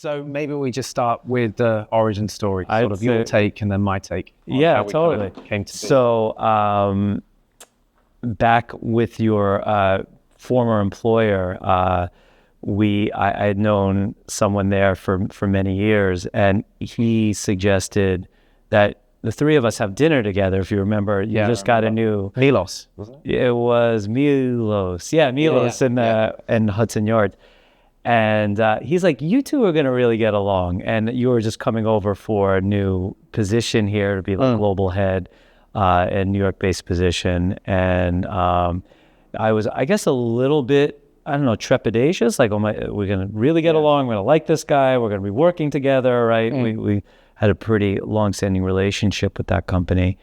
So maybe we just start with the origin story, sort of your take and then my take. Yeah, totally. Came to be. So back with your former employer, I had known someone there for many years, and he suggested that the three of us have dinner together. If you remember, you just got a new Milos, wasn't it? It was Milos. Yeah, Milos in Hudson Yards. And he's like, you two are going to really get along. And you were just coming over for a new position here to be like global head, a New York-based position. And I was, I guess, a little bit, I don't know, trepidatious. Like, we're going to really get along. We're going to like this guy. We're going to be working together, right? We had a pretty long-standing relationship with that company.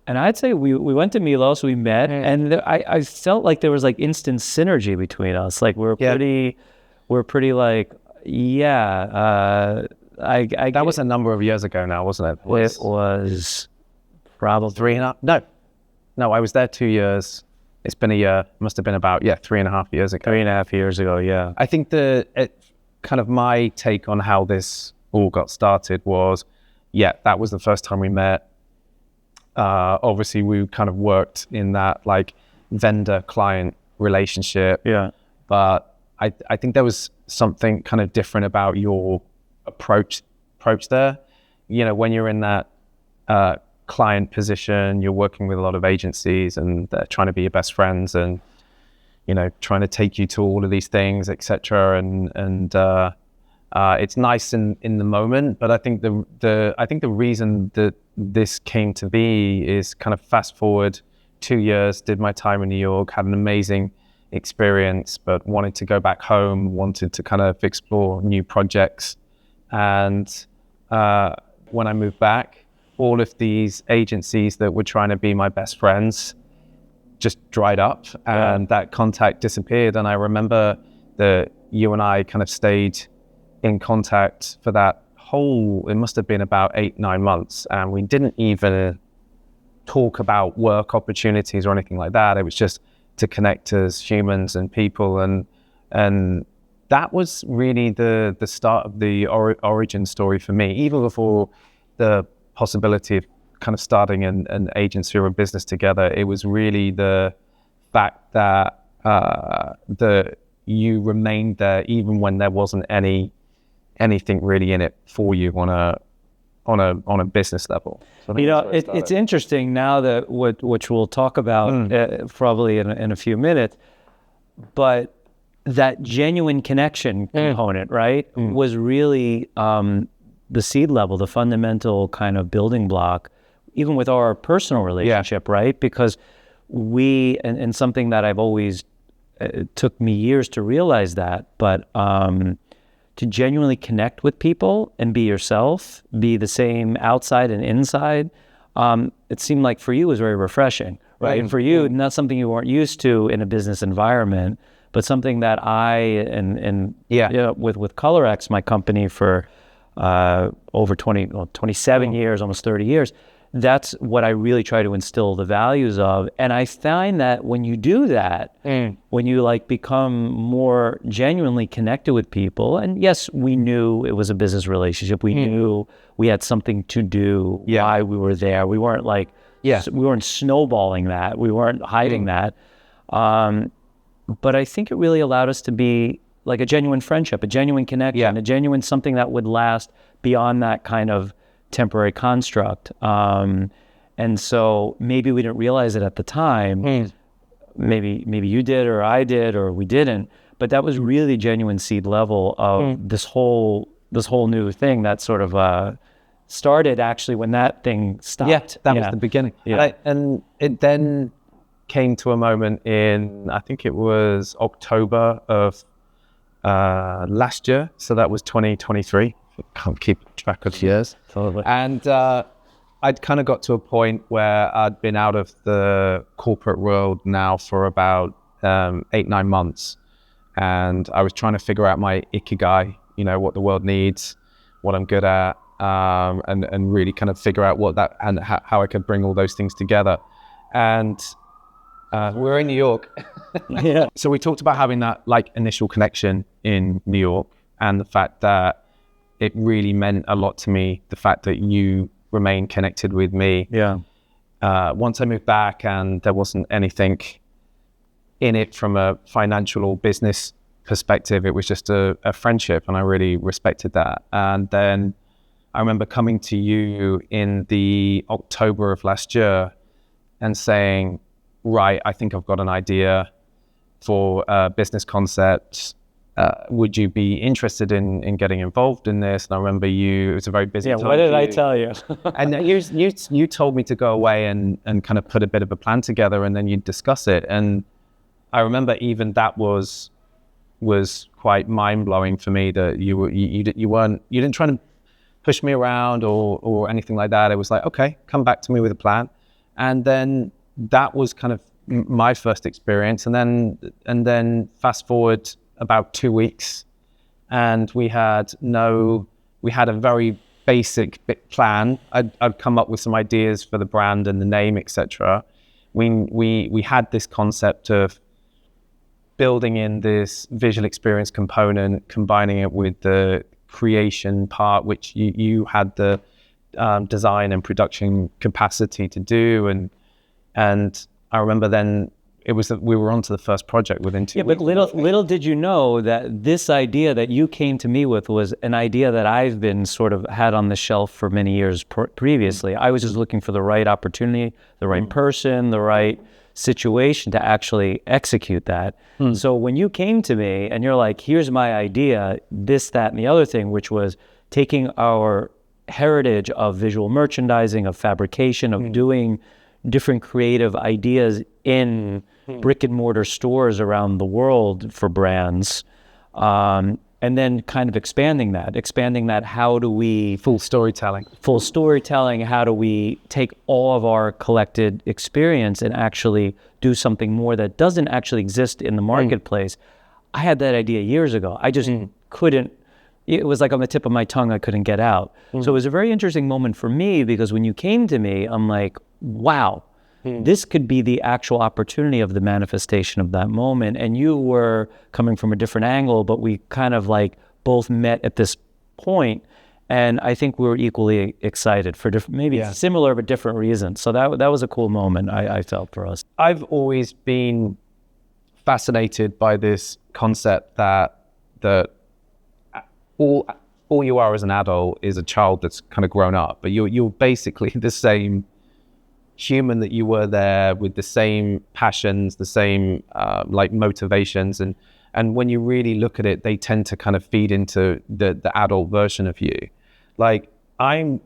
And I'd say we went to Milos, we met, and I felt like there was like instant synergy between us. Like we're pretty like, that was a number of years ago now, wasn't it? It was probably 3.5. No, I was there 2 years. It's been a year. It must have been about 3.5 years ago. 3.5 years ago, yeah. I think kind of my take on how this all got started was, that was the first time we met. Obviously, we kind of worked in that like vendor-client relationship. Yeah. But I think there was something kind of different about your approach there. You know, when you're in that client position, you're working with a lot of agencies and they're trying to be your best friends and, you know, trying to take you to all of these things, etc. And it's nice in the moment, but I think the reason that this came to be is kind of fast forward 2 years, did my time in New York, had an amazing experience, but wanted to go back home, wanted to kind of explore new projects. And when I moved back, all of these agencies that were trying to be my best friends just dried up and that contact disappeared. And I remember that you and I kind of stayed in contact for that it must have been about 8-9 months. And we didn't even talk about work opportunities or anything like that. It was just to connect as humans and people. And that was really the start of the origin story for me, even before the possibility of kind of starting an agency or a business together. It was really the fact that you remained there even when there wasn't anything really in it for you on a business level. So you know, it's interesting now that which we'll talk about probably in a few minutes, but that genuine connection component, right, was really the seed level, the fundamental kind of building block, even with our personal relationship, right? Because and something that I've always, it took me years to realize that, but to genuinely connect with people and be yourself, be the same outside and inside, it seemed like for you was very refreshing, right? And for you, not something you weren't used to in a business environment, but something that with ColorX, my company for over 27 years, almost 30 years, that's what I really try to instill the values of. And I find that when you do that, when you like become more genuinely connected with people, and yes, we knew it was a business relationship. We knew we had something to do, why we were there. We weren't like, we weren't snowballing that. We weren't hiding that. But I think it really allowed us to be like a genuine friendship, a genuine connection, a genuine something that would last beyond that kind of temporary construct. And so maybe we didn't realize it at the time. Maybe you did, or I did, or we didn't. But that was really genuine seed level of this whole new thing that sort of started actually when that thing stopped. Yeah, that was the beginning. Yeah. And it then came to a moment in, I think it was October of last year. So that was 2023. I can't keep track of years. Totally. And I'd kind of got to a point where I'd been out of the corporate world now for about 8-9 months. And I was trying to figure out my ikigai, you know, what the world needs, what I'm good at, and really kind of figure out what that, and how I could bring all those things together. And We're in New York. Yeah. So we talked about having that like initial connection in New York, and the fact that it really meant a lot to me, the fact that you remained connected with me. Yeah. Once I moved back and there wasn't anything in it from a financial or business perspective, it was just a friendship, and I really respected that. And then I remember coming to you in the October of last year and saying, right, I think I've got an idea for a business concept. Would you be interested in getting involved in this? And I remember it was a very busy time. Yeah, what did I tell you? And you told me to go away and kind of put a bit of a plan together, and then you'd discuss it. And I remember even that was quite mind-blowing for me, that you didn't try to push me around or anything like that. It was like, okay, come back to me with a plan. And then that was kind of my first experience. And then fast forward about 2 weeks, and we had a very basic plan. I'd come up with some ideas for the brand and the name, etc. We had this concept of building in this visual experience component, combining it with the creation part, which you had the design and production capacity to do, and I remember then we were on to the first project within 2 weeks. But little did you know that this idea that you came to me with was an idea that I've been sort of had on the shelf for many years previously. I was just looking for the right opportunity, the right person, the right situation to actually execute that. So when you came to me and you're like, here's my idea, this, that, and the other thing, which was taking our heritage of visual merchandising, of fabrication, of doing different creative ideas in brick and mortar stores around the world for brands, and then kind of expanding that, how do we... Full storytelling, how do we take all of our collected experience and actually do something more that doesn't actually exist in the marketplace? I had that idea years ago. I just couldn't, it was like on the tip of my tongue, I couldn't get out. So it was a very interesting moment for me, because when you came to me, I'm like, wow, this could be the actual opportunity of the manifestation of that moment. And you were coming from a different angle, but we kind of like both met at this point. And I think we were equally excited for maybe similar but different reasons. So that was a cool moment, I felt, for us. I've always been fascinated by this concept that all you are as an adult is a child that's kind of grown up, but you're basically the same human that you were there, with the same passions, the same like motivations, and when you really look at it, they tend to kind of feed into the adult version of you. Like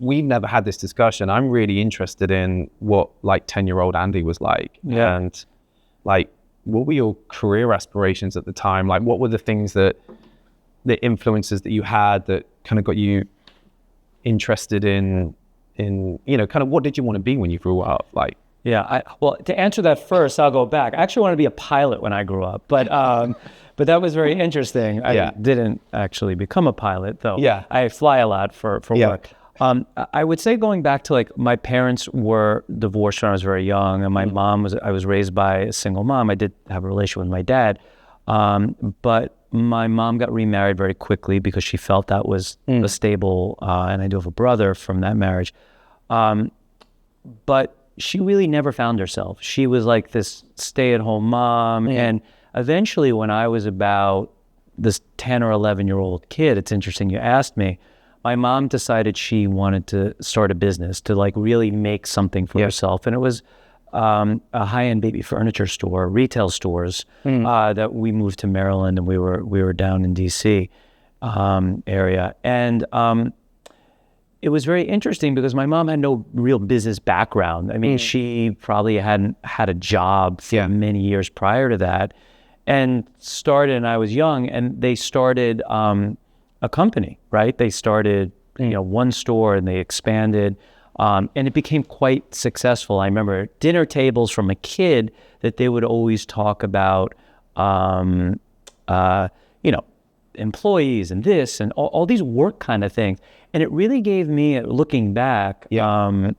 we've never had this discussion. I'm really interested in what like 10-year-old Andy was like, and like what were your career aspirations at the time? Like what were the things the influences that you had that kind of got you interested in kind of what did you want to be when you grew up? Like, well, to answer that first, I'll go back. I actually wanted to be a pilot when I grew up, but that was very interesting. I didn't actually become a pilot, though. I fly a lot for work. I would say, going back to like, my parents were divorced when I was very young, and my mom I was raised by a single mom. I did have a relationship with my dad, but my mom got remarried very quickly because she felt that was a stable, and I do have a brother from that marriage. But she really never found herself. She was like this stay-at-home mom. And eventually, when I was about this 10 or 11-year-old kid, it's interesting you asked me, my mom decided she wanted to start a business, to like really make something for herself. And it was a high-end baby furniture store, retail stores, that we moved to Maryland, and we were down in DC area. And it was very interesting because my mom had no real business background. I mean, she probably hadn't had a job for many years prior to that, and I was young, and they started a company, right? They started, one store, and they expanded. And it became quite successful. I remember dinner tables from a kid that they would always talk about, employees and this and all these work kind of things. And it really gave me, looking back, that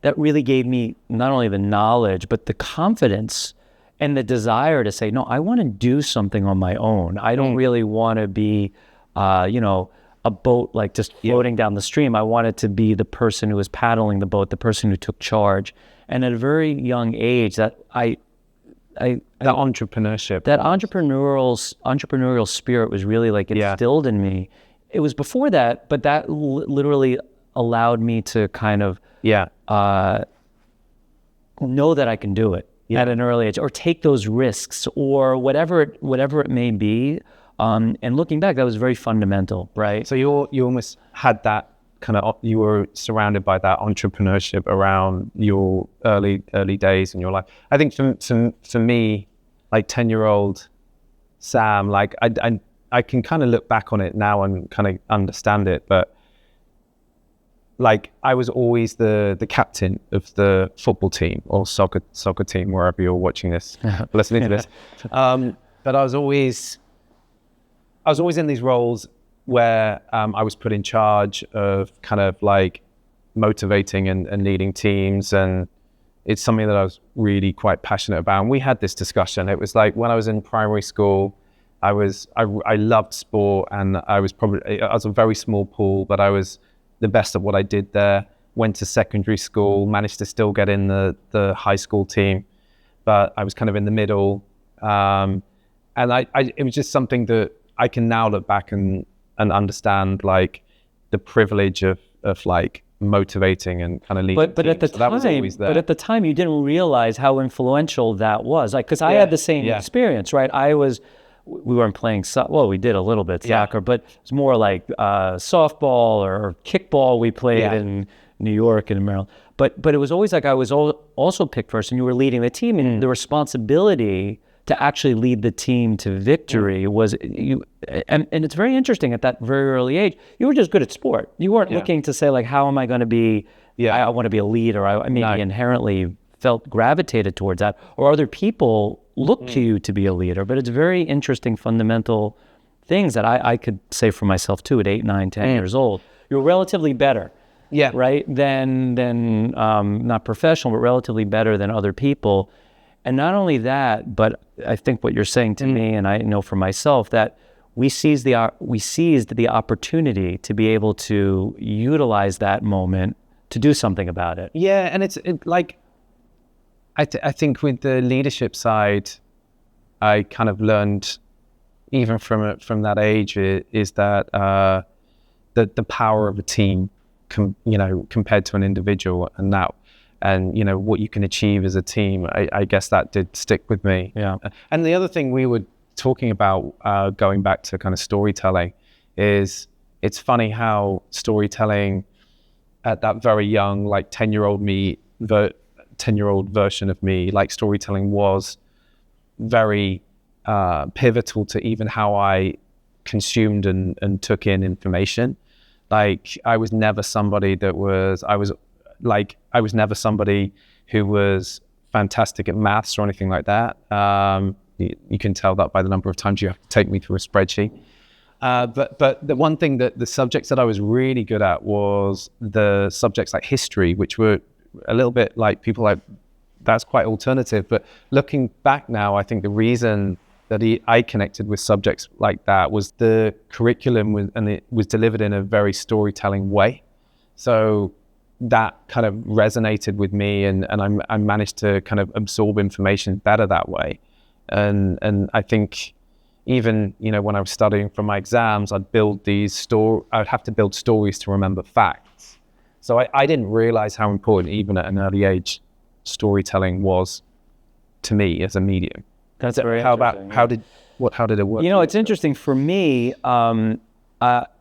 that really gave me not only the knowledge, but the confidence and the desire to say, no, I want to do something on my own. I don't really want to be, a boat like just floating down the stream. I wanted to be the person who was paddling the boat, the person who took charge. And at a very young age, that entrepreneurship, that entrepreneurial spirit was really like instilled in me. It was before that, but that literally allowed me to kind of know that I can do it at an early age, or take those risks, or whatever it may be. And looking back, that was very fundamental, right? So you almost had that kind of, you were surrounded by that entrepreneurship around your early days in your life. I think for me, like 10-year-old Sam, like I can kind of look back on it now and kind of understand it, but like I was always the captain of the football team or soccer team, wherever you're watching this, listening to this. But I was always in these roles where I was put in charge of kind of like motivating and leading teams, and it's something that I was really quite passionate about. And we had this discussion. It was like when I was in primary school, I loved sport, and I was a very small pool, but I was the best at what I did there. Went to secondary school, managed to still get in the high school team, but I was kind of in the middle. And it was just something that I can now look back and understand, like the privilege of like motivating and kind of leading. But at the time, that was always there. But at the time, you didn't realize how influential that was. Like, because I had the same experience, right? We weren't playing well, we did a little bit soccer, but it's more like softball or kickball we played in New York and in Maryland. But it was always like I was also picked first, and you were leading the team, and the responsibility to actually lead the team to victory was you. And it's very interesting at that very early age, you were just good at sport. You weren't looking to say like, how am I going to be? I want to be a leader. I maybe inherently gravitated towards that, or other people look to you to be a leader. But it's very interesting, fundamental things that I could say for myself too at 8, 9, 10 years old. You're relatively better, right? Than not professional, but relatively better than other people. And not only that, but I think what you're saying to me, and I know for myself, that we seized the opportunity to be able to utilize that moment to do something about it. Yeah, and it's like, I think with the leadership side, I kind of learned, even from that age, is that the power of a team, compared to an individual, and what you can achieve as a team. I guess that did stick with me. Yeah. And the other thing we were talking about, going back to kind of storytelling, is it's funny how storytelling at that very young, like 10-year-old me, 10-year-old version of me, like storytelling was very pivotal to even how I consumed and took in information. Like I was never somebody who was fantastic at maths or anything like that. You can tell that by the number of times you have to take me through a spreadsheet. But the one thing that the subjects that I was really good at was the subjects like history, which were a little bit like people like, that's quite alternative. But looking back now, I think the reason that I connected with subjects like that was the curriculum and it was delivered in a very storytelling way. So that kind of resonated with me, and I managed to kind of absorb information better that way. And I think even, when I was studying for my exams, I'd have to build stories to remember facts. So I didn't realize how important, even at an early age, storytelling was to me as a medium. That's very interesting. How did it work? It's interesting for me.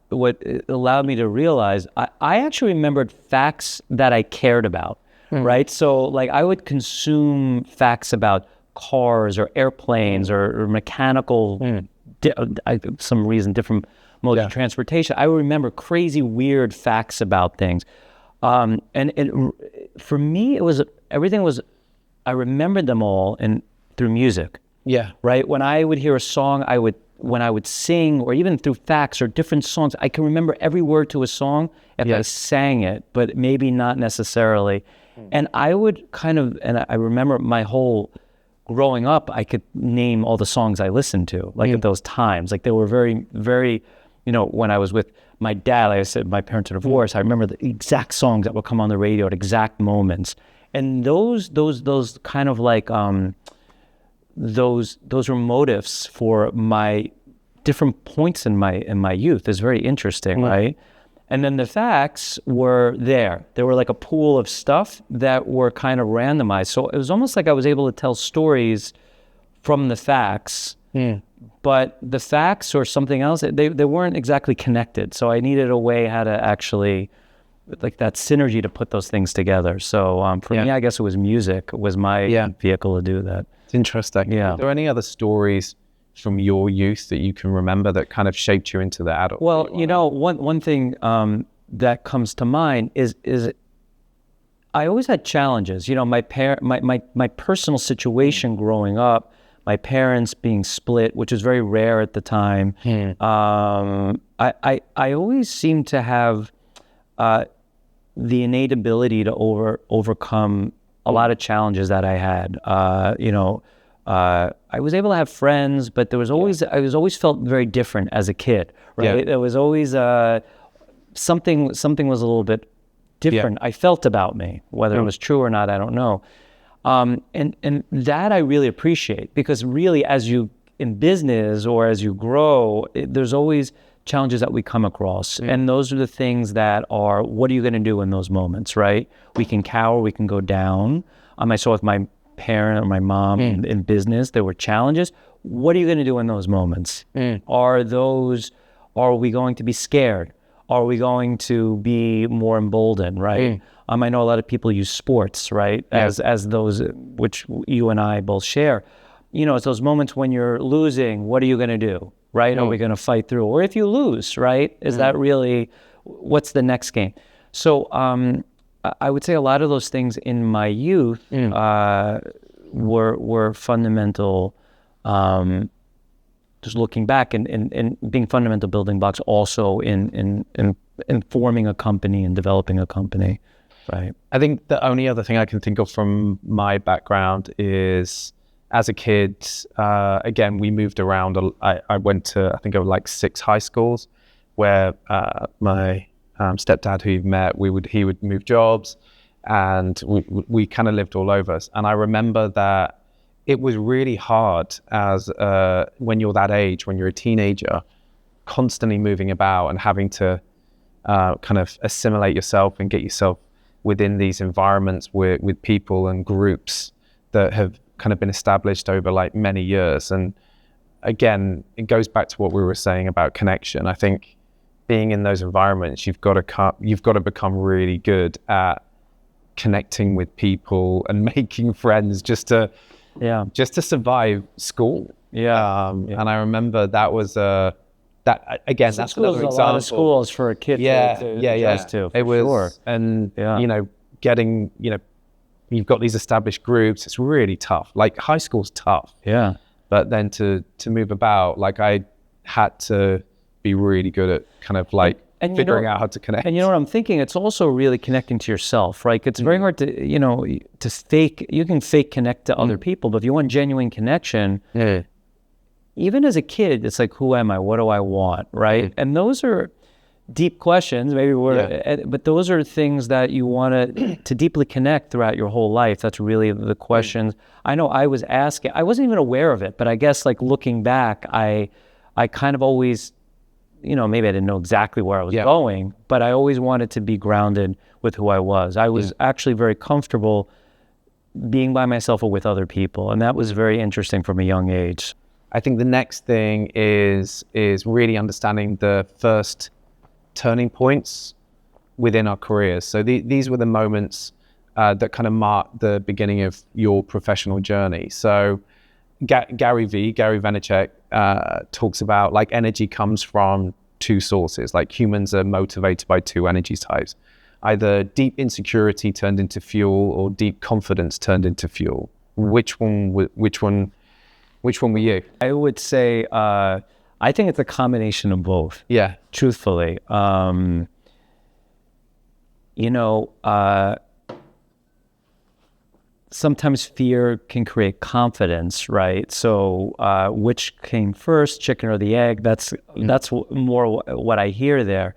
What it allowed me to realize, I actually remembered facts that I cared about, right? So like I would consume facts about cars or airplanes or mechanical, some reason, different modes of transportation. I would remember crazy, weird facts about things. For me, I remembered them all through music. Yeah. Right? When I would hear a song, when I would sing, or even through facts or different songs, I can remember every word to a song if I sang it, but maybe not necessarily. And I would and I remember my whole growing up, I could name all the songs I listened to, like at those times. Like they were very, very, when I was with my dad, like I said, my parents are divorced, I remember the exact songs that would come on the radio at exact moments. And those kind of like, those were motives for my different points in my youth. Is very interesting, right? And then the facts were there. They were like a pool of stuff that were kind of randomized. So it was almost like I was able to tell stories from the facts, but the facts or something else, they weren't exactly connected. So I needed a way how to actually, like that synergy to put those things together. So for me, I guess it was music was my vehicle to do that. It's interesting. Yeah. Are there any other stories from your youth that you can remember that kind of shaped you into the adult? Well, one thing that comes to mind is I always had challenges. My personal situation growing up, my parents being split, which was very rare at the time. I always seemed to have the innate ability to overcome a lot of challenges that I had. I was able to have friends, but there was always I was always felt very different as a kid, right? There was always something was a little bit different. I felt about me, whether it was true or not, I don't know. And that I really appreciate, because really, as you in business or as you grow, there's always challenges that we come across, and those are the things that are, what are you going to do in those moments, right? We can cower, we can go down. I saw with my parent or my mom in business, there were challenges. What are you going to do in those moments? Are we going to be scared? Are we going to be more emboldened, right? I know a lot of people use sports, right? As those, which you and I both share. It's those moments when you're losing, what are you going to do, right? Are we going to fight through? Or if you lose, right? Is that really, what's the next game? So, I would say a lot of those things in my youth were fundamental, just looking back and being fundamental building blocks also in forming a company and developing a company, right? I think the only other thing I can think of from my background is, as a kid, again, we moved around. I went to, I think, like 6 high schools where my stepdad, who you've met, he would move jobs, and we kind of lived all over. And I remember that it was really hard as when you're that age, when you're a teenager, constantly moving about and having to kind of assimilate yourself and get yourself within these environments with people and groups that have kind of been established over like many years. And again, it goes back to what we were saying about connection. I think being in those environments, you've got to become really good at connecting with people and making friends just to survive school. And I remember that was that's another example. A lot of schools for a kid to adjust to. It was, sure. And getting you've got these established groups. It's really tough. Like high school's tough. Yeah. But then to move about, like I had to be really good at kind of like figuring out how to connect. And you know what I'm thinking? It's also really connecting to yourself, right? It's very hard to, to fake. You can fake connect to other people, but if you want genuine connection, even as a kid, it's like, who am I? What do I want, right? And those are deep questions, maybe but those are things that you want to deeply connect throughout your whole life. That's really the questions. I know I was asking, I wasn't even aware of it, but I guess like looking back, I kind of always, maybe I didn't know exactly where I was going, but I always wanted to be grounded with who I was. I was actually very comfortable being by myself or with other people. And that was very interesting from a young age. I think the next thing is really understanding the first turning points within our careers. So these were the moments that kind of marked the beginning of your professional journey. So Gary Vaynerchuk talks about like energy comes from 2 sources. Like humans are motivated by 2 energy types, either deep insecurity turned into fuel or deep confidence turned into fuel. Which one were you? I would say I think it's a combination of both. Yeah. Truthfully. sometimes fear can create confidence, right? So which came first, chicken or the egg? That's more what I hear there,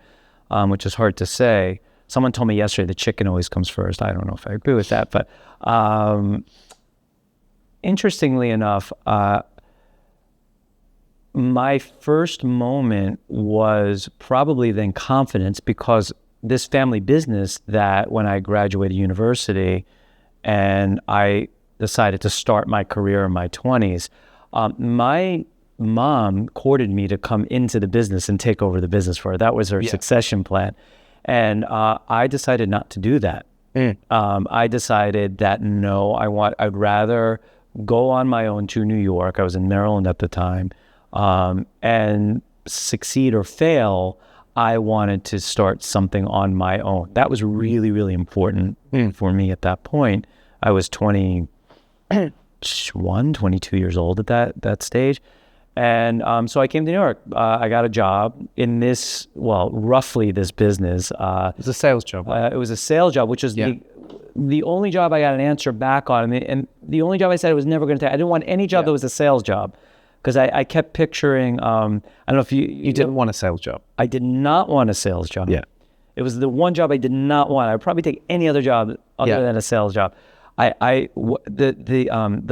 which is hard to say. Someone told me yesterday the chicken always comes first. I don't know if I agree with that, but interestingly enough, my first moment was probably then confidence, because this family business that when I graduated university and I decided to start my career in my 20s, my mom courted me to come into the business and take over the business for her. That was her succession plan. And I decided not to do that. I decided that no, I'd rather go on my own to New York. I was in Maryland at the time. And succeed or fail, I wanted to start something on my own. That was really, really important for me at that point. I was 22 years old at that stage. And so I came to New York. I got a job in this, roughly this business. It was a sales job. It was a sales job, which is the only job I got an answer back on. And the only job I said I was never going to take. I didn't want any job that was a sales job. Because I kept picturing, I don't know if you didn't want a sales job. I did not want a sales job. Yeah. It was the one job I did not want. I would probably take any other job other than a sales job. The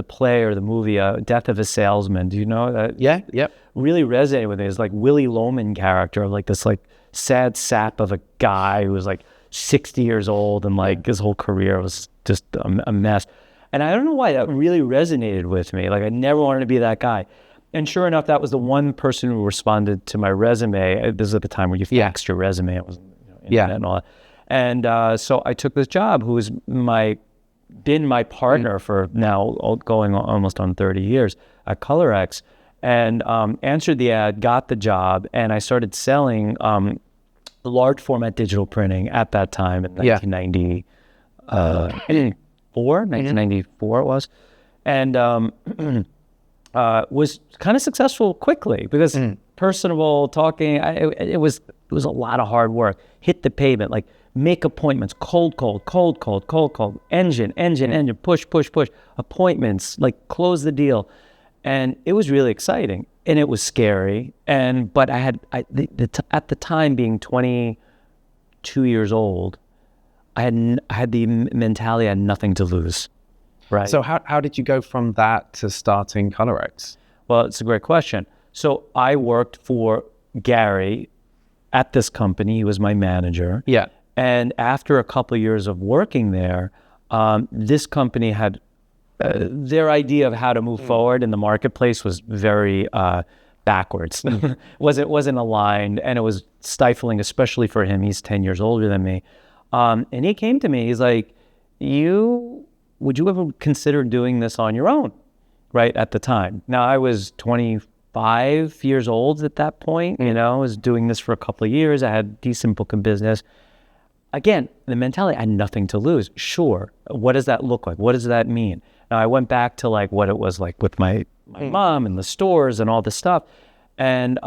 play or the movie, Death of a Salesman, do you know that? Yeah, yep. Really resonated with me. It's like Willie Loman character of like this like sad sap of a guy who was like 60 years old and like his whole career was just a mess. And I don't know why that really resonated with me. Like I never wanted to be that guy. And sure enough, that was the one person who responded to my resume. This is at the time where you faxed your resume. It was internet and all that. And so I took this job, who has been my partner for now going almost on 30 years at ColorX, and answered the ad, got the job, and I started selling large format digital printing at that time in 1994 it was. And was kind of successful quickly because personable talking. It was a lot of hard work. Hit the pavement, like make appointments, cold, engine, push, appointments, like close the deal, and it was really exciting and it was scary. But I had at the time being 22 years old, I had the mentality I had nothing to lose. Right. So how did you go from that to starting ColorX? Well, it's a great question. So I worked for Gary at this company. He was my manager. Yeah. And after a couple of years of working there, this company had their idea of how to move forward in the marketplace was very backwards. wasn't aligned, and it was stifling, especially for him. He's 10 years older than me. And he came to me. He's like, would you ever consider doing this on your own, right, at the time? Now, I was 25 years old at that point, I was doing this for a couple of years. I had a decent book of business. Again, the mentality, I had nothing to lose. Sure. What does that look like? What does that mean? Now, I went back to like what it was like with my mom and the stores and all this stuff. And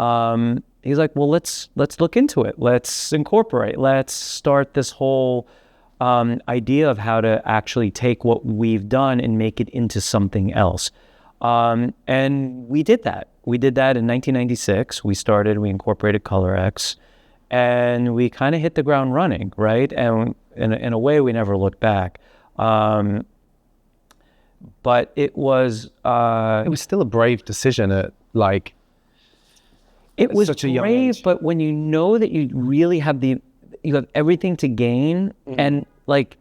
he's like, well, let's look into it. Let's incorporate. Let's start this whole idea of how to actually take what we've done and make it into something else. And we did that. We did that in 1996. We incorporated ColorX, and we kind of hit the ground running, right? And in a way, we never looked back. But it was still a brave decision at like. It was such a young brave, age. but when you know that you really have you have everything to gain, and like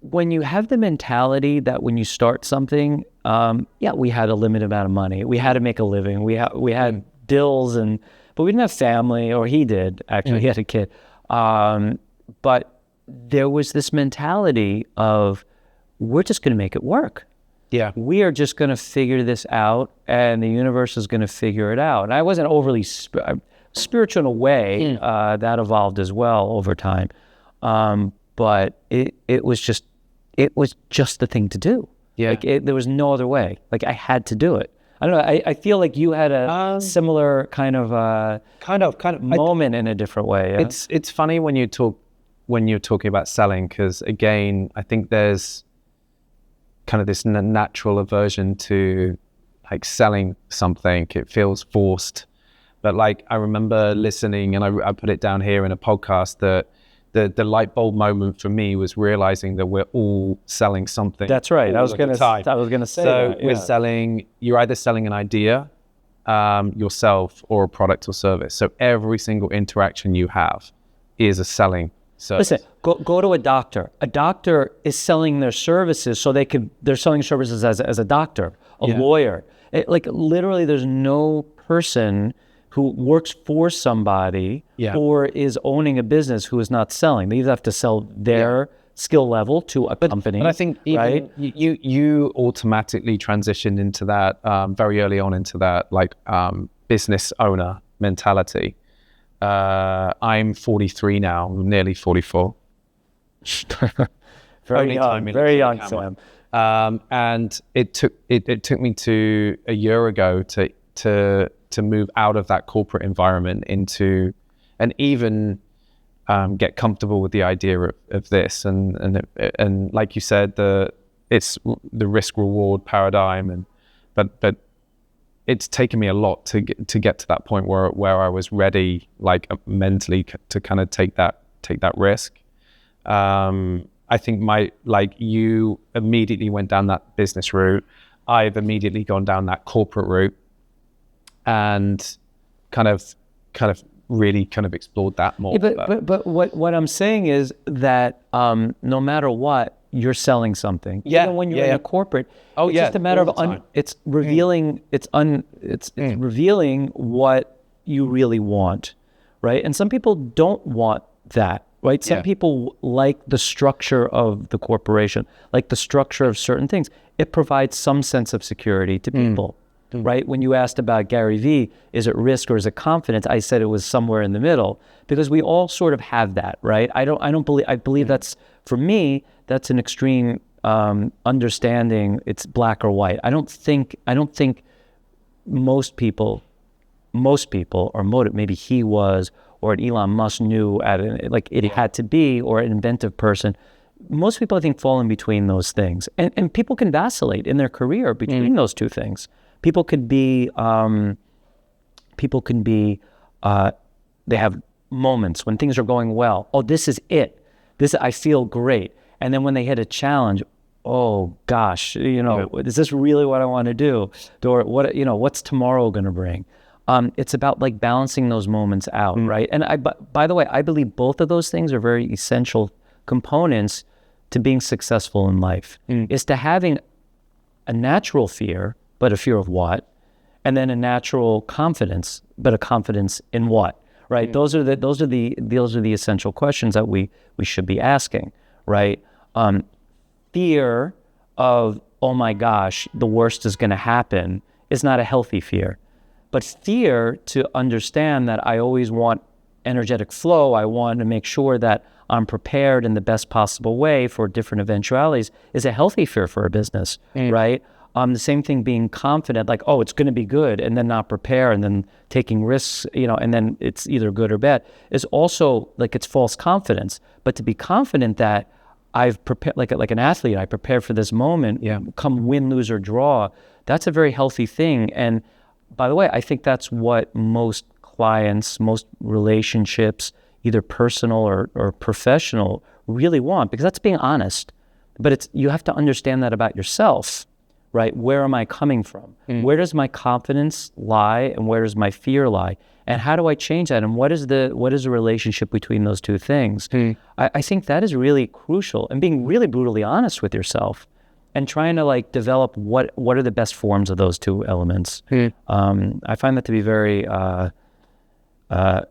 when you have the mentality that when you start something, we had a limited amount of money, we had to make a living, we had bills, but we didn't have family, or he did actually, he had a kid, but there was this mentality of we're just going to make it work. Yeah, we are just going to figure this out, and the universe is going to figure it out. And I wasn't overly spiritual in a way, that evolved as well over time. But it was just the thing to do. Yeah, like there was no other way. Like I had to do it. I don't know. I feel like you had a similar kind of moment in a different way. Yeah? It's funny when you're talking about selling, because again, I think there's kind of this natural aversion to like selling something. It feels forced. But like I remember listening, and I put it down here in a podcast, that the light bulb moment for me was realizing that we're all selling something. That's right. I was gonna say so that. we're selling. You're either selling an idea, yourself, or a product or service. So every single interaction you have is a selling service. Listen, go to a doctor. A doctor is selling their services, so they're selling services as a doctor, a lawyer. Like literally, there's no person who works for somebody or is owning a business who is not selling. They either have to sell their skill level to a company. But I think even you automatically transitioned into that very early on, into that like business owner mentality. I'm 43 now, nearly 44. Very young, Sam. And it took me to a year ago to move out of that corporate environment into, and even get comfortable with the idea of this, and like you said, it's the risk reward paradigm, but it's taken me a lot to get to that point where I was ready, like mentally, to kind of take that risk. I think you immediately went down that business route. I've immediately gone down that corporate route, and kind of really kind of explored that more. But what I'm saying is that no matter what, you're selling something. Even when you're in a corporate, it's just a matter of it's revealing it's revealing what you really want, right? And some people don't want that, right? Some people like the structure of the corporation, like the structure of certain things. It provides some sense of security to people. Right? When you asked about Gary Vee, is it risk or is it confidence? I said it was somewhere in the middle, because we all sort of have that, right? I believe that's, for me, that's an extreme understanding. It's black or white. I don't think most people, or maybe he was, or an Elon Musk knew it had to be, or an inventive person. Most people, I think, fall in between those things, and people can vacillate in their career between those two things. People can be, they have moments when things are going well. Oh, this is it. I feel great. And then when they hit a challenge, oh gosh, is this really what I want to do? Or what's tomorrow going to bring? It's about like balancing those moments out, right? And by the way, I believe both of those things are very essential components to being successful in life. Is to having a natural fear, but a fear of what? And then a natural confidence, but a confidence in what? Right? Those are the essential questions that we should be asking, right? Fear of, oh my gosh, the worst is going to happen, is not a healthy fear. But fear to understand that I always want energetic flow, I want to make sure that I'm prepared in the best possible way for different eventualities, is a healthy fear for a business, right? The same thing, being confident, like, oh, it's going to be good, and then not prepare, and then taking risks, and then it's either good or bad, is also like, it's false confidence. But to be confident that I've prepared, like an athlete, I prepared for this moment, come win, lose, or draw, that's a very healthy thing. And by the way, I think that's what most clients, most relationships, either personal or professional, really want, because that's being honest. But you have to understand that about yourself. Right? Where am I coming from? Where does my confidence lie, and where does my fear lie? And how do I change that? And what is the relationship between those two things? I think that is really crucial, and being really brutally honest with yourself, and trying to like develop what are the best forms of those two elements. I find that to be very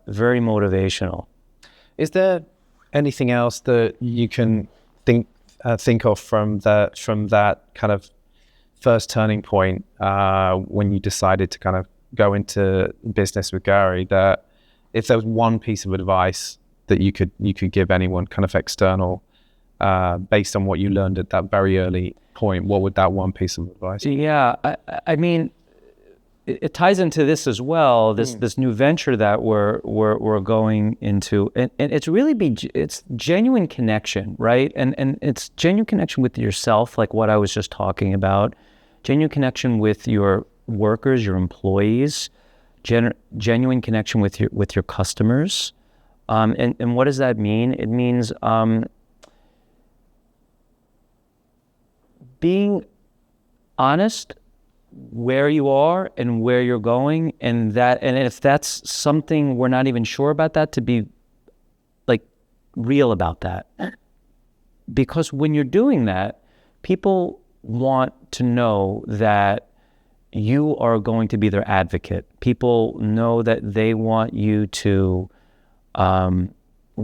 very motivational. Is there anything else that you can think of from that kind of first turning point when you decided to kind of go into business with Gary, that if there was one piece of advice that you could give anyone kind of external, based on what you learned at that very early point, what would that one piece of advice be? Yeah, I mean, it ties into this as well. This new venture that we're going into, and it's really it's genuine connection, right? And it's genuine connection with yourself, like what I was just talking about. Genuine connection with your workers, your employees. Genuine connection with your customers. And what does that mean? It means being honest where you are and where you're going, and if that's something we're not even sure about, that to be like real about that. Because when you're doing that, people want to know that you are going to be their advocate. People know that they want you to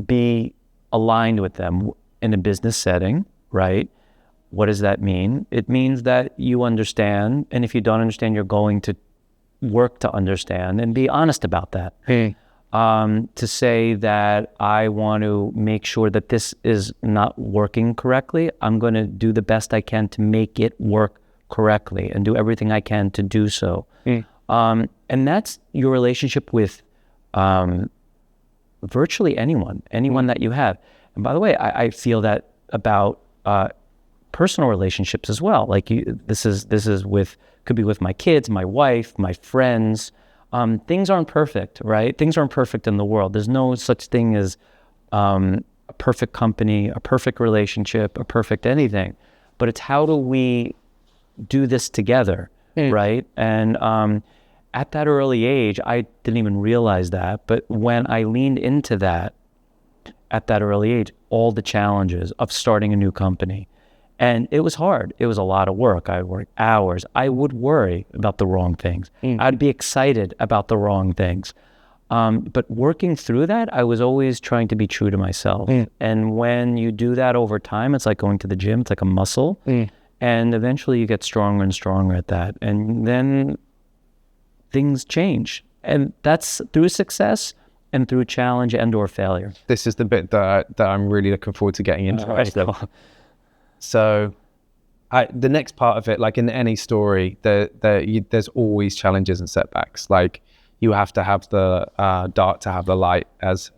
be aligned with them in a business setting, right? What does that mean? It means that you understand, and if you don't understand, you're going to work to understand and be honest about that. To say that I want to make sure that this is not working correctly, I'm going to do the best I can to make it work correctly and do everything I can to do so. And that's your relationship with virtually anyone that you have. And by the way, I feel that about personal relationships as well. Like this is could be with my kids, my wife, my friends. Things aren't perfect, right? Things aren't perfect in the world. There's no such thing as a perfect company, a perfect relationship, a perfect anything. But it's how do we do this together, right? And at that early age, I didn't even realize that. But when I leaned into that at that early age, all the challenges of starting a new company, and it was hard. It was a lot of work. I worked hours. I would worry about the wrong things. I'd be excited about the wrong things. But working through that, I was always trying to be true to myself. And when you do that over time, it's like going to the gym. It's like a muscle. And eventually you get stronger and stronger at that. And then things change. And that's through success and through challenge and or failure. This is the bit that I'm really looking forward to getting into. So the next part of it, like in any story, there's always challenges and setbacks. Like you have to have the dark to have the light, as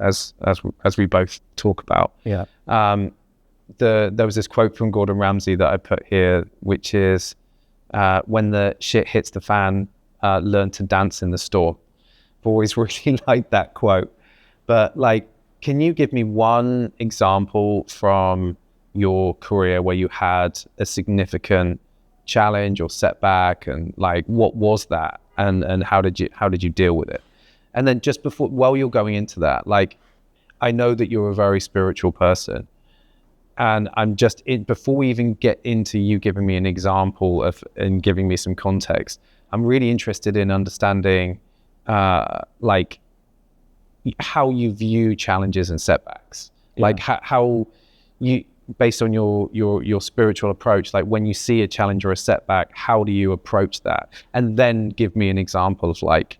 we both talk about. Yeah. There was this quote from Gordon Ramsay that I put here, which is, when the shit hits the fan, learn to dance in the storm. I've always really liked that quote. But like, can you give me one example from your career where you had a significant challenge or setback, and like what was that, and how did you deal with it? And then just while you're going into that, like I know that you're a very spiritual person, and I'm just before we even get into you giving me an example of and giving me some context, I'm really interested in understanding like how you view challenges and setbacks. Like how you, based on your spiritual approach, like when you see a challenge or a setback, how do you approach that? And then give me an example of like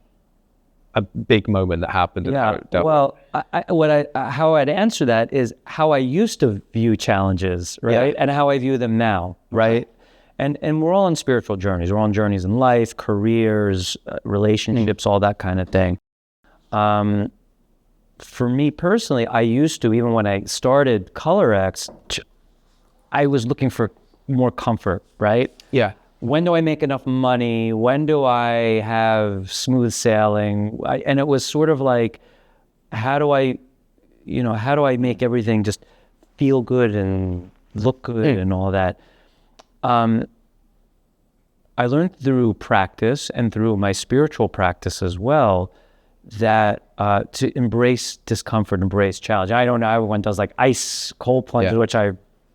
a big moment that happened. Well, how I'd answer that is how I used to view challenges, right? And how I view them now, right? And we're all on spiritual journeys. We're on journeys in life, careers, relationships, all that kind of thing. For me personally, I used to, even when I started ColorX, I was looking for more comfort, right? Yeah. When do I make enough money? When do I have smooth sailing? And it was sort of like, how do I make everything just feel good and look good and all that? I learned through practice and through my spiritual practice as well that to embrace discomfort, embrace challenge. I don't know, everyone does like ice cold plunges, which I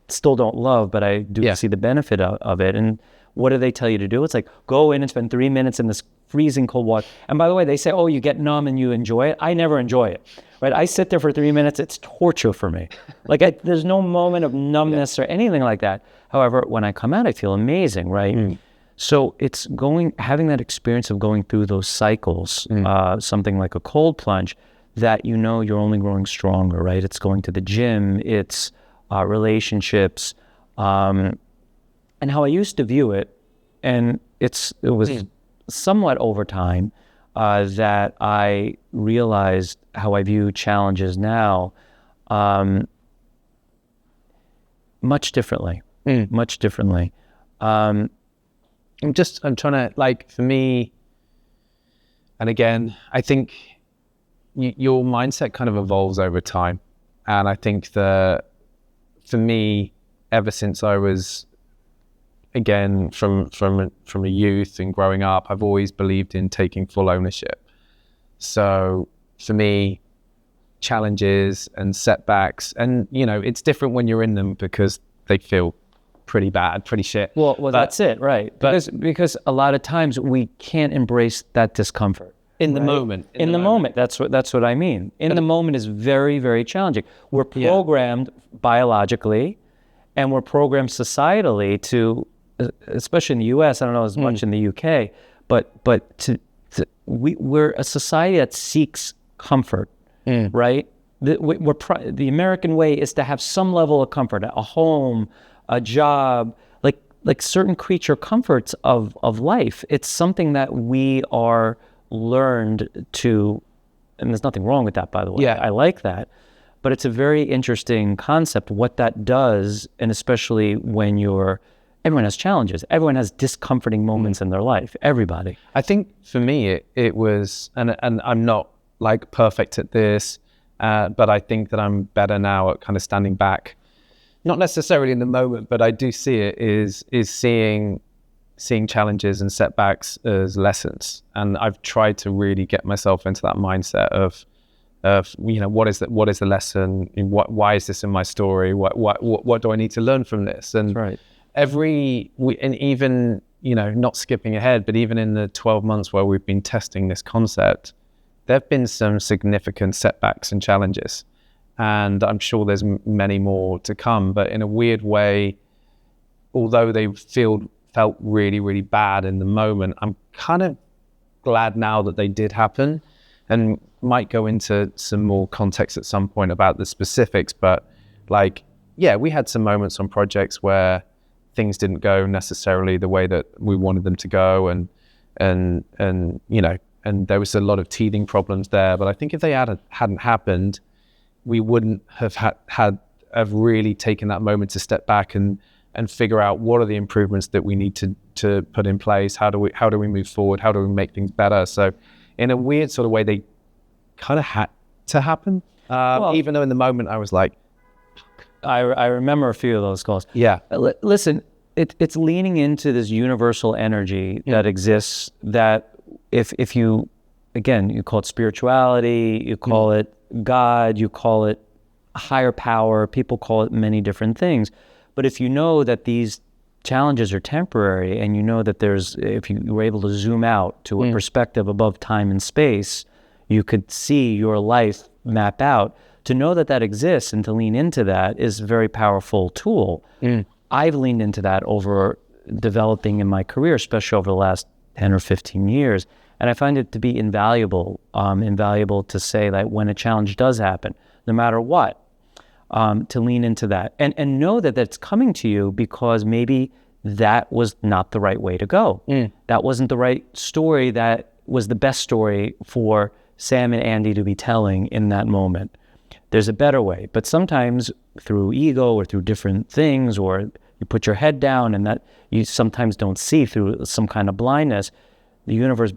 still don't love, but I do see the benefit of it. And what do they tell you to do? It's like, go in and spend 3 minutes in this freezing cold water. And by the way, they say, oh, you get numb and you enjoy it. I never enjoy it, right? I sit there for 3 minutes. It's torture for me. Like there's no moment of numbness or anything like that. However, when I come out, I feel amazing, right? So it's having that experience of going through those cycles, something like a cold plunge, that you're only growing stronger, right? It's going to the gym, it's relationships, and how I used to view it, and it was somewhat over time that I realized how I view challenges now much differently. Much differently. I'm trying to, like, for me, and again, I think your mindset kind of evolves over time. And I think that for me, ever since I was, again, from a youth and growing up, I've always believed in taking full ownership. So for me, challenges and setbacks, and it's different when you're in them because they feel pretty bad, pretty shit. Well, that's it, right? Because a lot of times we can't embrace that discomfort in the moment. In the moment, that's what I mean. In the moment is very, very challenging. We're programmed biologically, and we're programmed societally to, especially in the U.S. I don't know as much in the U.K., but we're a society that seeks comfort, right? The American way is to have some level of comfort, a home, a job, like certain creature comforts of life. It's something that we are learned to, and there's nothing wrong with that, by the way. I like that. But it's a very interesting concept, what that does, and especially when everyone has challenges. Everyone has discomforting moments in their life, everybody. I think for me, it was, and I'm not like perfect at this, but I think that I'm better now at kind of standing back, not necessarily in the moment, but I do see it is seeing challenges and setbacks as lessons. And I've tried to really get myself into that mindset of what is the lesson? Why is this in my story? What do I need to learn from this? And right. And even not skipping ahead, but even in the 12 months where we've been testing this concept, there have been some significant setbacks and challenges, and I'm sure there's many more to come. But in a weird way, although they felt really, really bad in the moment, I'm kind of glad now that they did happen, and might go into some more context at some point about the specifics. But we had some moments on projects where things didn't go necessarily the way that we wanted them to go, and there was a lot of teething problems there. But I think if they hadn't happened, we wouldn't have really taken that moment to step back and figure out what are the improvements that we need to put in place. How do we move forward? How do we make things better? So in a weird sort of way, they kind of had to happen. Even though in the moment I was like, I remember a few of those calls. Yeah. Listen, it's leaning into this universal energy that exists, that if you, again, you call it spirituality, you call it God, you call it higher power, people call it many different things. But if you know that these challenges are temporary, and you know that if you were able to zoom out to a perspective above time and space, you could see your life map out. To know that exists and to lean into that is a very powerful tool. I've leaned into that over developing in my career, especially over the last 10 or 15 years. And I find it to be invaluable to say that when a challenge does happen, no matter what, to lean into that and know that that's coming to you because maybe that was not the right way to go. That wasn't the right story. That was the best story for Sam and Andy to be telling in that moment. There's a better way, but sometimes through ego or through different things, or you put your head down and that you sometimes don't see through some kind of blindness, the universe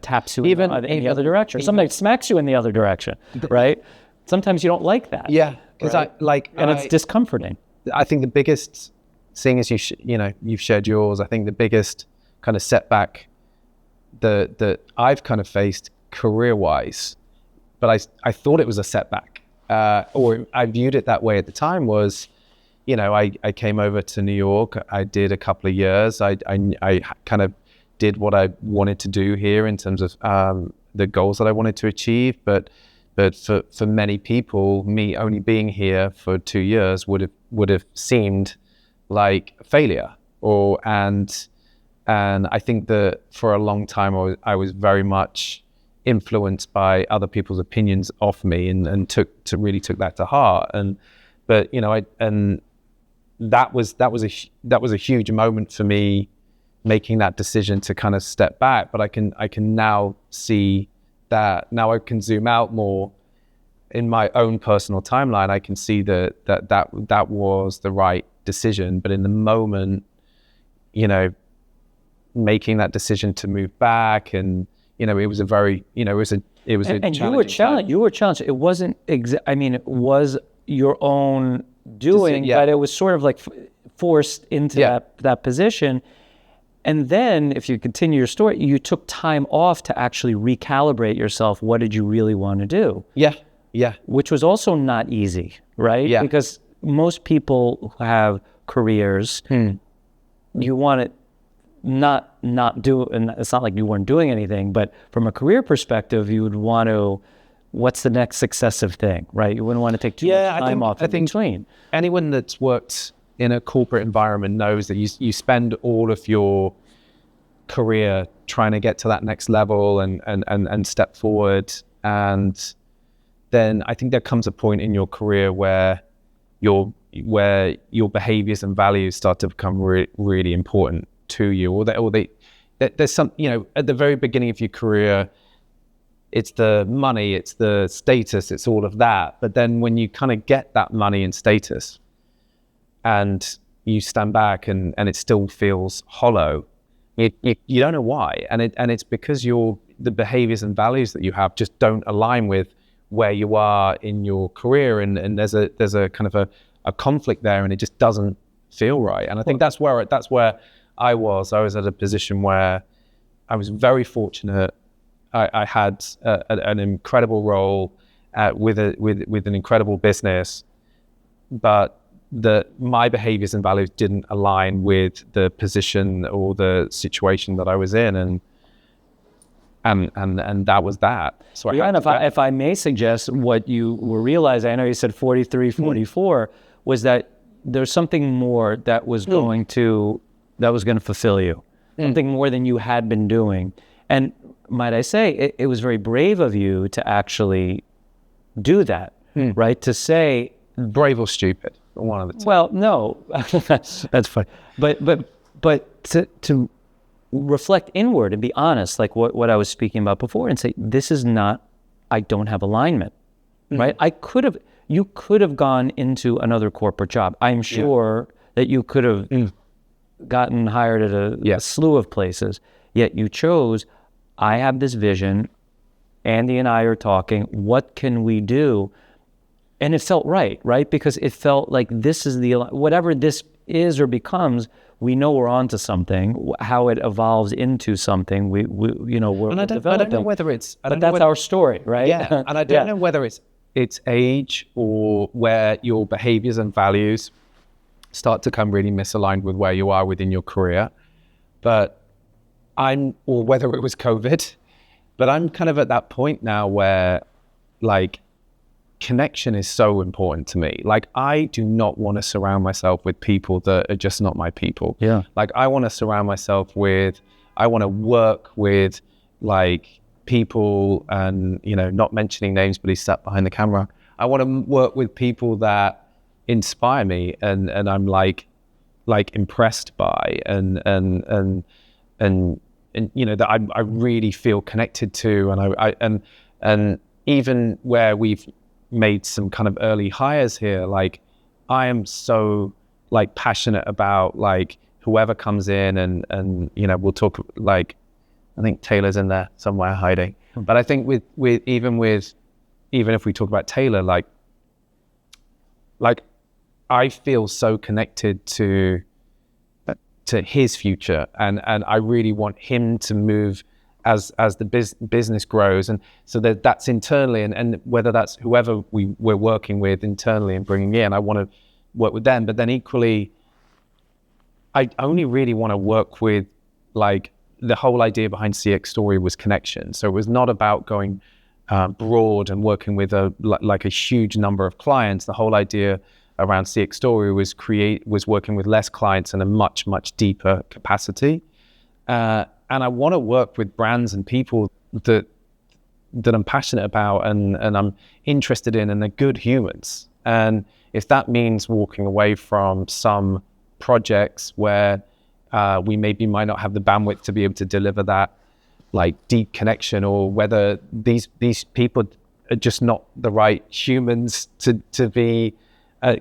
taps you in the other direction. Something smacks you in the other direction, right? Sometimes you don't like that. Yeah, because right? It's discomforting. I think the biggest thing is you've shared yours. I think the biggest kind of setback that I've kind of faced career-wise, but I thought it was a setback, or I viewed it that way at the time, was, I came over to New York. I did a couple of years. I kind of did what I wanted to do here in terms of the goals that I wanted to achieve. But for many people, me only being here for 2 years would have seemed like a failure. And I think that for a long time I was very much influenced by other people's opinions of me, and took that to heart. But that was a huge moment for me making that decision to kind of step back. But I can now see that now I can zoom out more in my own personal timeline. I can see that was the right decision. But in the moment, you know, making that decision to move back, and you know, it was a very, you know, it was and you were challenged. You were challenged. It wasn't I mean, it was your own doing, but it was sort of like forced into that position. And then, if you continue your story, you took time off to actually recalibrate yourself. What did you really want to do? Yeah. Which was also not easy, right? Yeah. Because most people who have careers, you want to not do, and it's not like you weren't doing anything, but from a career perspective, you would want to, what's the next successive thing, right? You wouldn't want to take too much time off in between. Anyone that's worked in a corporate environment knows that you spend all of your career trying to get to that next level and step forward. And then I think there comes a point in your career where your behaviors and values start to become really important to you, there's some, you know, at the very beginning of your career, it's the money, it's the status, it's all of that. But then when you kind of get that money and status and you stand back and it still feels hollow, you don't know why. And it's because the behaviors and values that you have just don't align with where you are in your career. And there's a kind of a conflict there, and it just doesn't feel right. And I think that's where I was at a position where I was very fortunate. I had an incredible role with an incredible business, but my behaviors and values didn't align with the position or the situation that I was in, and that was that. So if I may suggest, what you were realizing, I know you said 43, 44, was that there's something more that was going to fulfill you, something more than you had been doing. And might I say, it was very brave of you to actually do that, right? To say, brave or stupid, one of the two. Well, no, that's funny. But to reflect inward and be honest, like what I was speaking about before, and say, this is not, I don't have alignment, right? You could have gone into another corporate job. I'm sure that you could have gotten hired at a slew of places, yet you chose, I have this vision, Andy and I are talking, what can we do? And it felt right? Because it felt like this is whatever this is or becomes, we know we're onto something. How it evolves into something, we're developing. I don't know whether it's, but that's our story, right? Yeah, and I don't know whether it's age or where your behaviors and values start to come really misaligned with where you are within your career. But or whether it was COVID, but I'm kind of at that point now where, like, connection is so important to me. Like, I do not want to surround myself with people that are just not my people. Yeah. Like, I want to surround myself I want to work with, like, people, and, you know, not mentioning names, but he's sat behind the camera. I want to work with people that inspire me and I'm like impressed by and you know, that I really feel connected to, and even where we've made some kind of early hires here, like, I am so, like, passionate about, like, whoever comes in and you know, we'll talk, like, I think Taylor's in there somewhere hiding, but I think even if we talk about Taylor, like I feel so connected to his future, and I really want him to move as the business grows, and so that's internally, and whether that's whoever we're working with internally and bringing in, I want to work with them. But then equally, I only really want to work with, like, the whole idea behind CX Story was connection. So it was not about going broad and working with a huge number of clients. The whole idea around CX Story was working with less clients in a much, much deeper capacity. And I want to work with brands and people that I'm passionate about and I'm interested in, and they're good humans. And if that means walking away from some projects where we maybe might not have the bandwidth to be able to deliver that like deep connection, or whether these people are just not the right humans to be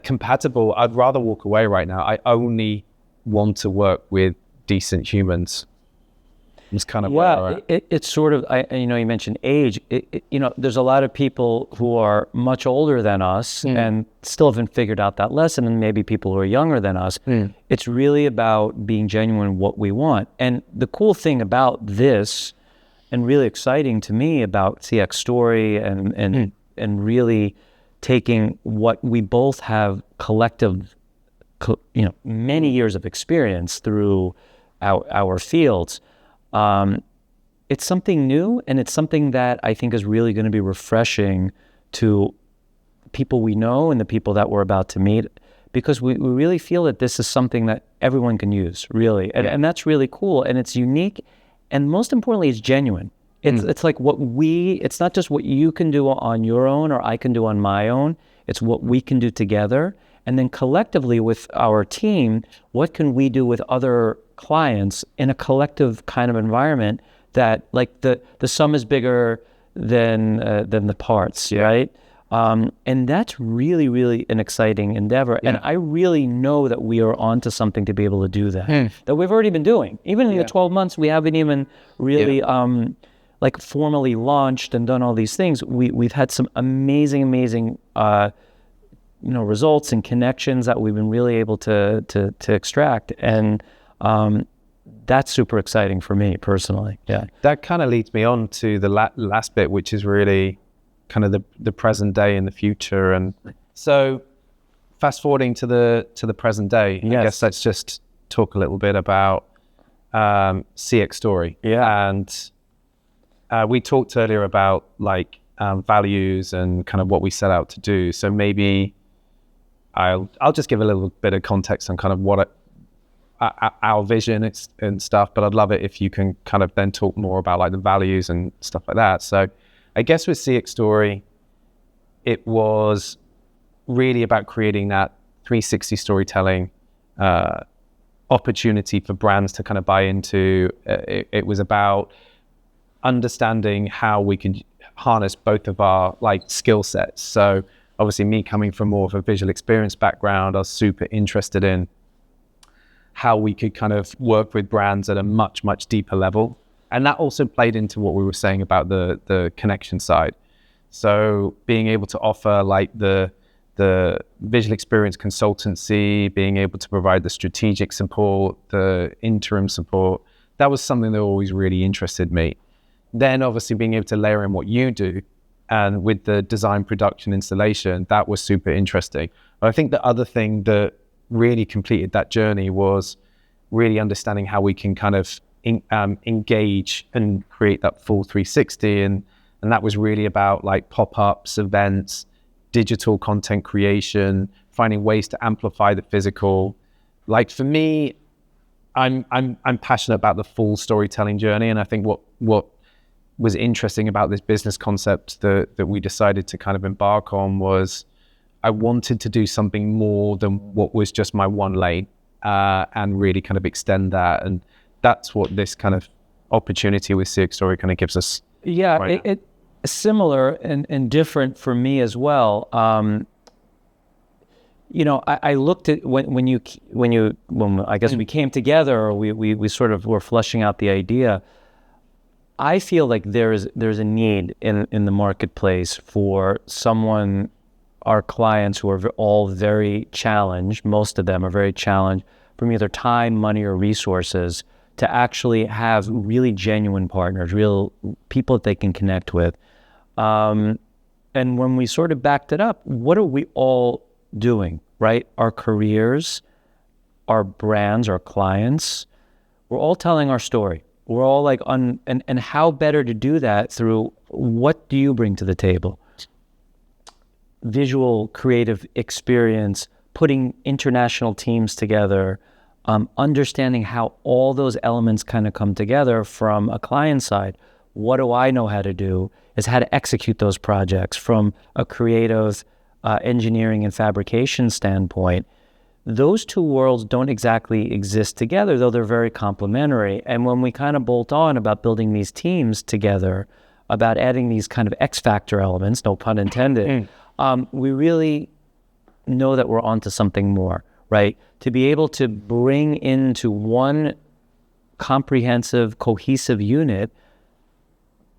compatible, I'd rather walk away right now. I only want to work with decent humans. It's kind of it's sort of, you mentioned age. There's a lot of people who are much older than us and still haven't figured out that lesson, and maybe people who are younger than us. It's really about being genuine in what we want. And the cool thing about this, and really exciting to me about CX Story and really taking what we both have collective, many years of experience through our fields. It's something new, and it's something that I think is really going to be refreshing to people we know and the people that we're about to meet, because we really feel that this is something that everyone can use, really. And that's really cool, and it's unique, and most importantly, it's genuine. It's like it's not just what you can do on your own or I can do on my own, it's what we can do together. And then collectively with our team, what can we do with other clients in a collective kind of environment that, like, the sum is bigger than the parts, right? And that's really, really an exciting endeavor. And I really know that we are onto something to be able to do that, that we've already been doing. Even in the 12 months, we haven't even really formally launched and done all these things. We've had some amazing results and connections that we've been really able to extract, and that's super exciting for me personally. Yeah, that kind of leads me on to the last bit, which is really kind of the present day and the future. And so, fast forwarding to the present day, I guess let's just talk a little bit about CX Story. And we talked earlier about values and kind of what we set out to do. So maybe I'll just give a little bit of context on kind of what our vision and stuff, but I'd love it if you can kind of then talk more about the values and stuff like that. So I guess with CX Story, it was really about creating that 360 storytelling opportunity for brands to kind of buy into. It was about understanding how we can harness both of our skill sets. So obviously me coming from more of a visual experience background, I was super interested in how we could kind of work with brands at a much, much deeper level. And that also played into what we were saying about the connection side. So being able to offer the visual experience consultancy, being able to provide the strategic support, the interim support, that was something that always really interested me. Then obviously being able to layer in what you do, and with the design, production, installation, that was super interesting. But I think the other thing that really completed that journey was really understanding how we can kind of engage and create that full 360. And that was really about pop-ups, events, digital content creation, finding ways to amplify the physical. For me, I'm passionate about the full storytelling journey. And I think what was interesting about this business concept that we decided to kind of embark on was I wanted to do something more than what was just my one lane, and really kind of extend that. And that's what this kind of opportunity with CX Story kind of gives us. Yeah, right, it similar and different for me as well. I looked at when I guess we came together, or we sort of were fleshing out the idea. I feel like there's a need in the marketplace for someone, our clients who are all very challenged, most of them are very challenged from either time, money, or resources, to actually have really genuine partners, real people that they can connect with. And when we sort of backed it up, what are we all doing, right? Our careers, our brands, our clients, we're all telling our story. We're all and how better to do that through what do you bring to the table? Visual, creative experience, putting international teams together, understanding how all those elements kind of come together from a client side. What do I know how to do is how to execute those projects from a creative engineering and fabrication standpoint. those two worlds don't exactly exist together, though they're very complementary. And when we kind of bolt on about building these teams together, about adding these kind of X factor elements, no pun intended, we really know that we're onto something more, right? To be able to bring into one comprehensive, cohesive unit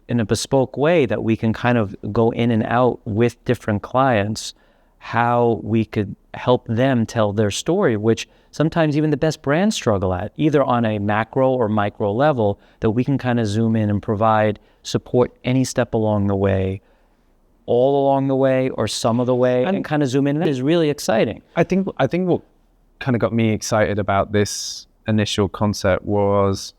in a bespoke way that we can kind of go in and out with different clients, how we could help them tell their story, which sometimes even the best brands struggle at, either on a macro or micro level, that we can kind of zoom in and provide support any step along the way, all along the way or some of the way, and kind of zoom in. It is really exciting. I think what kind of got me excited about this initial concept was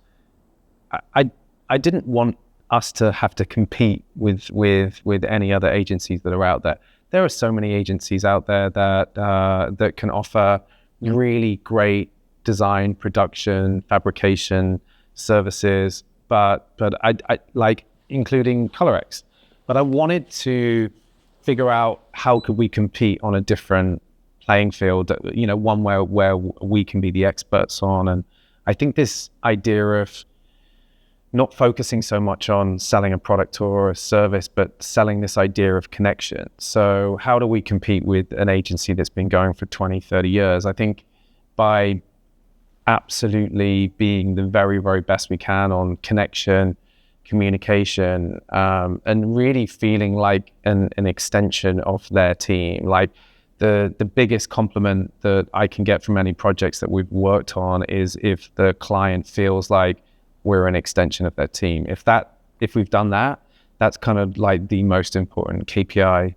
I didn't want us to have to compete with any other agencies that are out there. There are so many agencies out there that can offer really great design, production, fabrication services, but I like including ColorX. But I wanted to figure out how could we compete on a different playing field, you know, one where we can be the experts on. And I think this idea of not focusing so much on selling a product or a service, but selling this idea of connection. So how do we compete with an agency that's been going for 20, 30 years? I think by absolutely being the very, very best we can on connection, communication, and really feeling like an extension of their team. Like the biggest compliment that I can get from any projects that we've worked on is if the client feels like we're an extension of their team. If we've done that, that's kind of like the most important KPI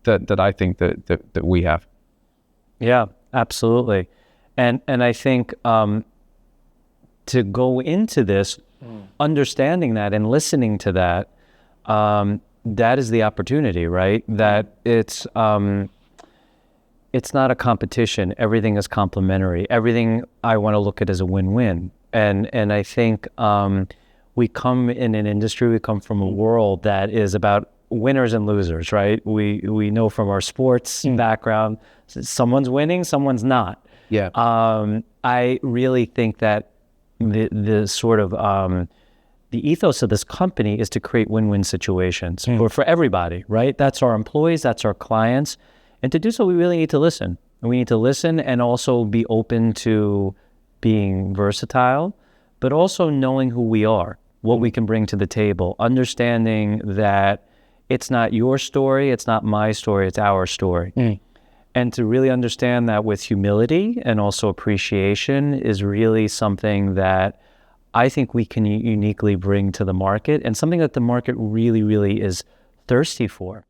that I think that we have. Yeah, absolutely. And I think to go into this, understanding that and listening to that, that is the opportunity, right? That it's not a competition. Everything is complementary. Everything I want to look at as a win-win. And I think we come in an industry, we come from a world that is about winners and losers, right? We know from our sports background, someone's winning, someone's not. Yeah. I really think that the sort of the ethos of this company is to create win-win situations for everybody, right? That's our employees, that's our clients. And to do so, we really need to listen. And we need to listen and also be open to being versatile, but also knowing who we are, what we can bring to the table, understanding that it's not your story, it's not my story, it's our story. And to really understand that with humility and also appreciation is really something that I think we can uniquely bring to the market, and something that the market really, really is thirsty for.